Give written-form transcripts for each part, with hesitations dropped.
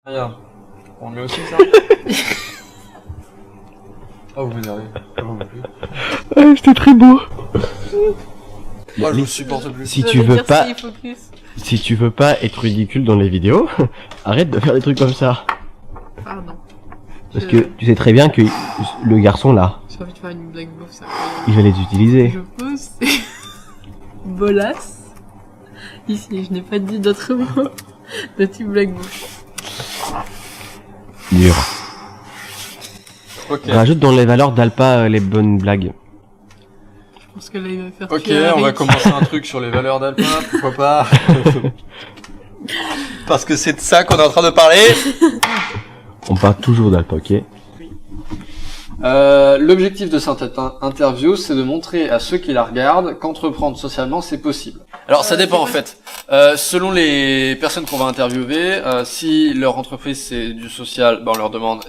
Regarde. On le met aussi, ça? Oh, vous m'énervez. C'était très beau. Oh, je vous supporte plus. Si tu veux pas être ridicule dans les vidéos, arrête de faire des trucs comme ça. Pardon. Parce que tu sais très bien que le garçon là, J'ai envie de faire une blague bouffe, ça. il va les utiliser. Je peux, c'est... Bolasse. Ici, je n'ai pas dit d'autre mot. De type blague bouffe. Dur. Ok. Rajoute dans les valeurs d'Alpa les bonnes blagues. Je pense que là, il va faire Ok, tuer on va Harry. commencer un truc sur les valeurs d'Alpin, pourquoi pas? Parce que c'est de ça qu'on est en train de parler. On parle toujours d'Alpa, ok? L'objectif de cette interview, c'est de montrer à ceux qui la regardent qu'entreprendre socialement, c'est possible. Alors, ça dépend en fait. Selon les personnes qu'on va interviewer, si leur entreprise c'est du social, ben on leur demande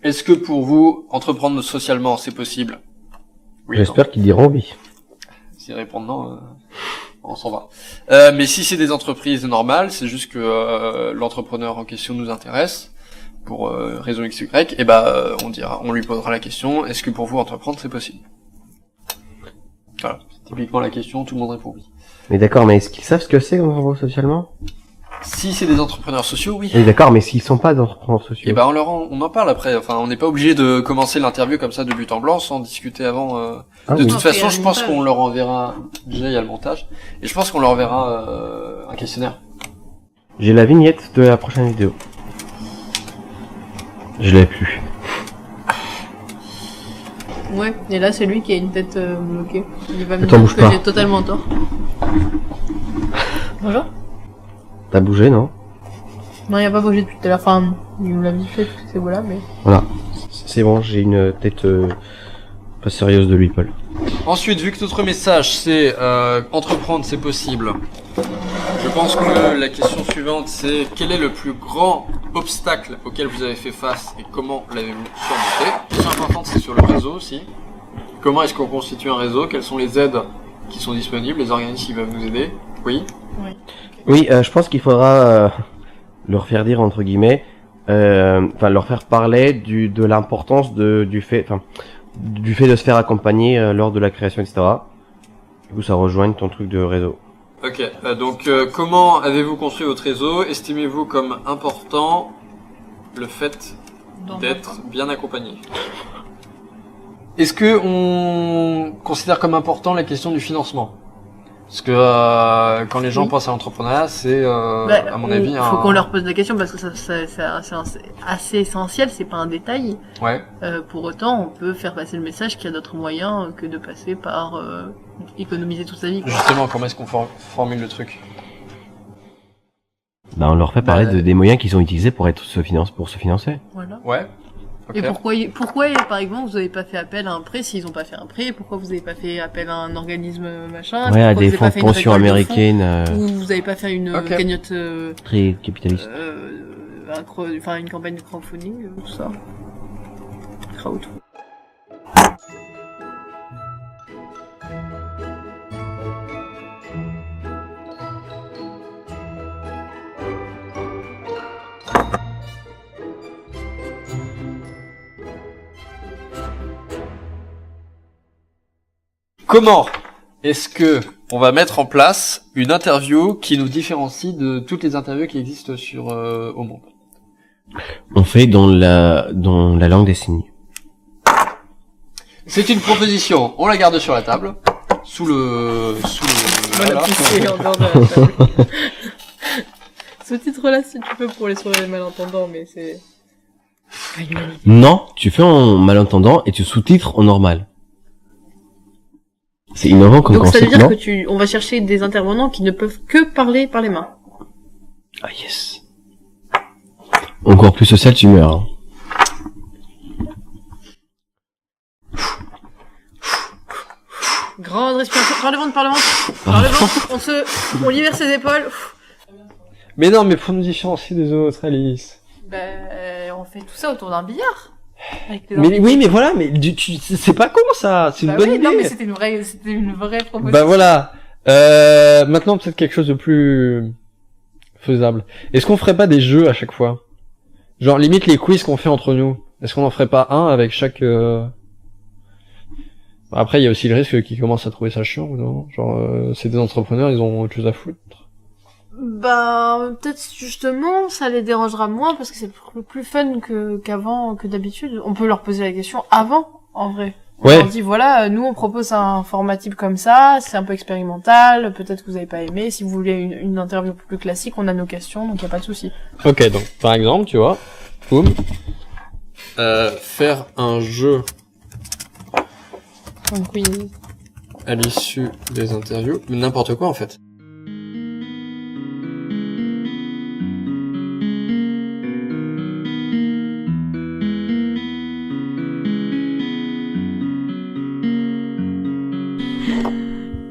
est-ce que pour vous, entreprendre socialement, c'est possible? Oui, J'espère qu'ils diront oui. s'ils répondent non, on s'en va. Mais si c'est des entreprises normales, c'est juste que l'entrepreneur en question nous intéresse pour raison XY, et on lui posera la question, est-ce que pour vous entreprendre c'est possible? Voilà, c'est typiquement la question, tout le monde répond oui. Mais d'accord, mais est-ce qu'ils savent ce que c'est entreprendre socialement? Si c'est des entrepreneurs sociaux, oui. Oui, d'accord, mais s'ils sont pas entrepreneurs sociaux. Et on en parle après. Enfin, on n'est pas obligé de commencer l'interview comme ça de but en blanc sans discuter avant. Ah de oui. toute façon, Il y a je le pense montage. qu'on leur enverra. Déjà, il y a le montage, et je pense qu'on leur enverra un questionnaire. J'ai la vignette de la prochaine vidéo. Je l'ai plus. Ouais, et là, c'est lui qui a une tête bloquée. Il va me Attends, dire bouge que pas. j'ai totalement tort. Bonjour. T'as bougé, non? Non, il a pas bougé depuis tout à l'heure. Enfin, il me l'a vite fait, c'est voilà, mais... Voilà. C'est bon, j'ai une tête pas sérieuse de lui, Paul. Ensuite, vu que notre message c'est entreprendre c'est possible, je pense que la question suivante c'est quel est le plus grand obstacle auquel vous avez fait face et comment l'avez-vous surmonté? La question importante c'est sur le réseau aussi. Comment est-ce qu'on constitue un réseau? Quelles sont les aides qui sont disponibles? Les organismes qui peuvent nous aider? Oui. Oui, je pense qu'il faudra leur faire dire, entre guillemets, enfin leur faire parler de l'importance du fait de se faire accompagner lors de la création, etc. Du coup, ça rejoigne ton truc de réseau. Ok, donc comment avez-vous construit votre réseau? Estimez-vous comme important le fait d'être bien accompagné? Est-ce que on considère comme important la question du financement? Parce que quand les gens Oui. pensent à l'entrepreneuriat, c'est à mon avis il faut qu'on leur pose la question parce que c'est assez essentiel, c'est pas un détail. Ouais. Pour autant, on peut faire passer le message qu'il y a d'autres moyens que de passer par économiser toute sa vie, quoi. Justement, comment est-ce qu'on formule le truc? Bah, on leur fait parler Bah, des moyens qu'ils ont utilisés pour se financer. Voilà. Ouais. Ok. Et pourquoi, par exemple, vous avez pas fait appel à un prêt s'ils ont pas fait un prêt? Pourquoi vous avez pas fait appel à un organisme machin? Ouais, à Pourquoi des vous avez fonds pas de fait une pension récolte de américaines, fonds? Ou vous avez pas fait une Ok. cagnotte, très capitalistes. enfin une campagne de crowdfunding, tout ça. Crowd. Comment est-ce que on va mettre en place une interview qui nous différencie de toutes les interviews qui existent au monde? On fait dans la langue des signes. C'est une proposition, on la garde sur la table, sous le Voilà, voilà. pissé en dehors de la table. Ce titre-là, si tu peux, pour les sourds et les malentendants, mais c'est... Non, tu fais en malentendant et tu sous-titres en normal. C'est innovant comme Donc ça veut concept, dire non? que on va chercher des intervenants qui ne peuvent que parler par les mains. Ah yes. Encore plus social, tu meurs. Hein. Grande respiration. Par le ventre, par le ventre. Par le ventre. On libère ses épaules. Mais non, mais pour nous différencier des autres, Alice. On fait tout ça autour d'un billard. Avec les Mais oui, mais voilà, mais c'est pas con ça, c'est une bonne oui, idée. non, mais c'était une vraie proposition. Bah voilà. Maintenant peut-être quelque chose de plus faisable. Est-ce qu'on ferait pas des jeux à chaque fois? Genre limite les quiz qu'on fait entre nous. Est-ce qu'on en ferait pas un avec chaque Après il y a aussi le risque qu'ils commencent à trouver ça chiant ou non? Genre c'est des entrepreneurs, ils ont autre chose à foutre. Bah, peut-être justement, ça les dérangera moins parce que c'est plus fun qu'avant, que d'habitude. On peut leur poser la question avant, en vrai. On Ouais. leur dit, voilà, nous on propose un format type comme ça, c'est un peu expérimental, peut-être que vous avez pas aimé. Si vous voulez une interview plus classique, on a nos questions, donc y a pas de souci. Ok, donc par exemple, tu vois, boum, Faire un jeu Donc oui. à l'issue des interviews, mais n'importe quoi en fait.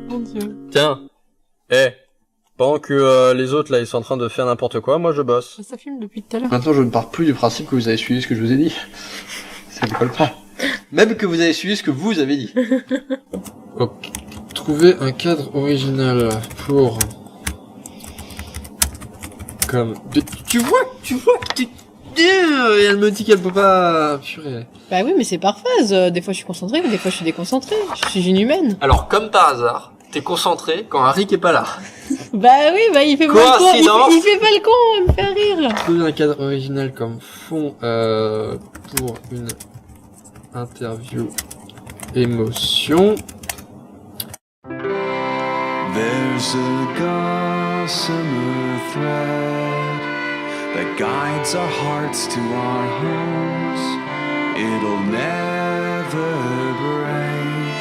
Mon Dieu. Tiens, pendant que les autres là ils sont en train de faire n'importe quoi, moi je bosse. Ça filme depuis tout à l'heure. Maintenant je ne pars plus du principe que vous avez suivi ce que je vous ai dit. Ça ne colle pas. Même que vous avez suivi ce que vous avez dit. Ok. Trouver un cadre original pour... Comme... Tu vois, et elle me dit qu'elle peut pas... Purée. Bah oui, mais c'est par phase. Des fois je suis concentrée, des fois je suis déconcentrée. Je suis une humaine. Alors comme par hasard, t'es concentré quand Harry est pas là. Bah oui, bah il fait pas le con. Coïncidence. Il fait pas le con, il me fait rire. Trouver un cadre original comme fond pour une interview émotion. There's a gossamer thread that guides our hearts to our homes. It'll never break,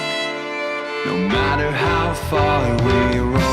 no matter how far we roam.